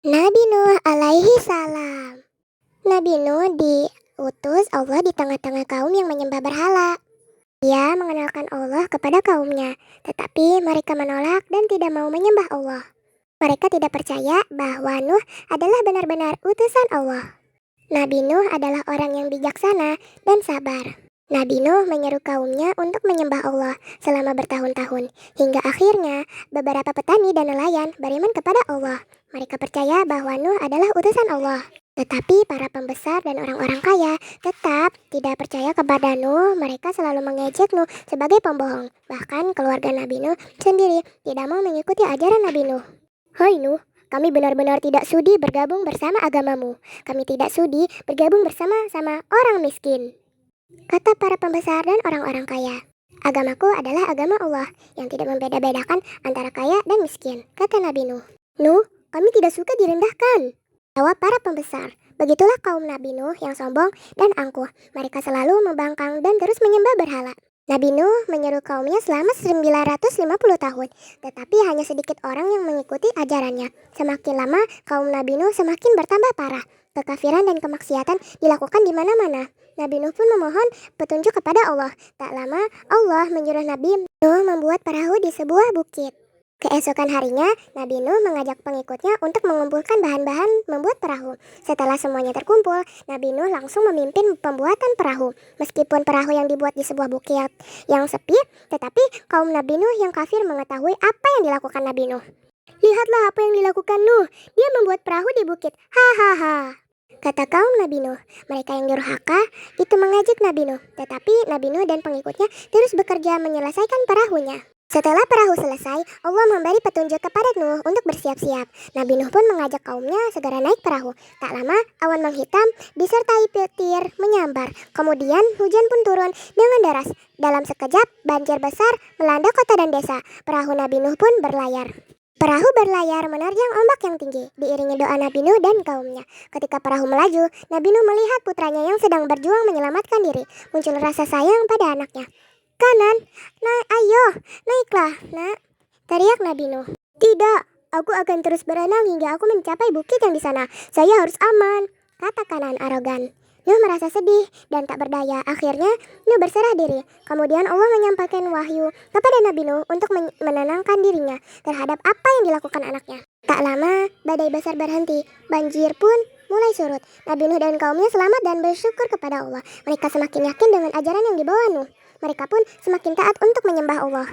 Nabi Nuh alaihi salam. Nabi Nuh diutus Allah di tengah-tengah kaum yang menyembah berhala. Ia mengenalkan Allah kepada kaumnya, tetapi mereka menolak dan tidak mau menyembah Allah. Mereka tidak percaya bahwa Nuh adalah benar-benar utusan Allah. Nabi Nuh adalah orang yang bijaksana dan sabar. Nabi Nuh menyeru kaumnya untuk menyembah Allah selama bertahun-tahun, hingga akhirnya beberapa petani dan nelayan beriman kepada Allah. Mereka percaya bahwa Nuh adalah utusan Allah. Tetapi para pembesar dan orang-orang kaya tetap tidak percaya kepada Nuh. Mereka selalu mengejek Nuh sebagai pembohong. Bahkan keluarga Nabi Nuh sendiri tidak mau mengikuti ajaran Nabi Nuh. Hai Nuh, kami benar-benar tidak sudi bergabung bersama agamamu. Kami tidak sudi bergabung bersama-sama orang miskin, kata para pembesar dan orang-orang kaya. Agamaku adalah agama Allah yang tidak membeda-bedakan antara kaya dan miskin, kata Nabi Nuh. Nuh, kami tidak suka direndahkan, jawab para pembesar. Begitulah kaum Nabi Nuh yang sombong dan angkuh. Mereka selalu membangkang dan terus menyembah berhala. Nabi Nuh menyeru kaumnya selama 950 tahun, tetapi hanya sedikit orang yang mengikuti ajarannya. Semakin lama, kaum Nabi Nuh semakin bertambah parah. Kekafiran dan kemaksiatan dilakukan di mana-mana. Nabi Nuh pun memohon petunjuk kepada Allah. Tak lama, Allah menyuruh Nabi Nuh membuat perahu di sebuah bukit. Keesokan harinya, Nabi Nuh mengajak pengikutnya untuk mengumpulkan bahan-bahan membuat perahu. Setelah semuanya terkumpul, Nabi Nuh langsung memimpin pembuatan perahu. Meskipun perahu yang dibuat di sebuah bukit yang sepi, tetapi kaum Nabi Nuh yang kafir mengetahui apa yang dilakukan Nabi Nuh. Lihatlah apa yang dilakukan Nuh, dia membuat perahu di bukit. Hahaha, kata kaum Nabi Nuh. Mereka yang durhaka itu mengejek Nabi Nuh, tetapi Nabi Nuh dan pengikutnya terus bekerja menyelesaikan perahunya. Setelah perahu selesai, Allah memberi petunjuk kepada Nuh untuk bersiap-siap. Nabi Nuh pun mengajak kaumnya segera naik perahu. Tak lama, awan menghitam disertai petir menyambar. Kemudian hujan pun turun dengan deras. Dalam sekejap, banjir besar melanda kota dan desa. Perahu Nabi Nuh pun berlayar. Perahu berlayar menerjang ombak yang tinggi, diiringi doa Nabi Nuh dan kaumnya. Ketika perahu melaju, Nabi Nuh melihat putranya yang sedang berjuang menyelamatkan diri. Muncul rasa sayang pada anaknya. Kanan, ayo, naiklah, nak, teriak Nabi Nuh. Tidak, aku akan terus berenang hingga aku mencapai bukit yang di sana. Saya harus aman, kata Kanan arogan. Nuh merasa sedih dan tak berdaya. Akhirnya, Nuh berserah diri. Kemudian Allah menyampaikan wahyu kepada Nabi Nuh untuk menenangkan dirinya terhadap apa yang dilakukan anaknya. Tak lama, badai besar berhenti. Banjir pun mulai surut. Nabi Nuh dan kaumnya selamat dan bersyukur kepada Allah. Mereka semakin yakin dengan ajaran yang dibawa Nuh. Mereka pun semakin taat untuk menyembah Allah.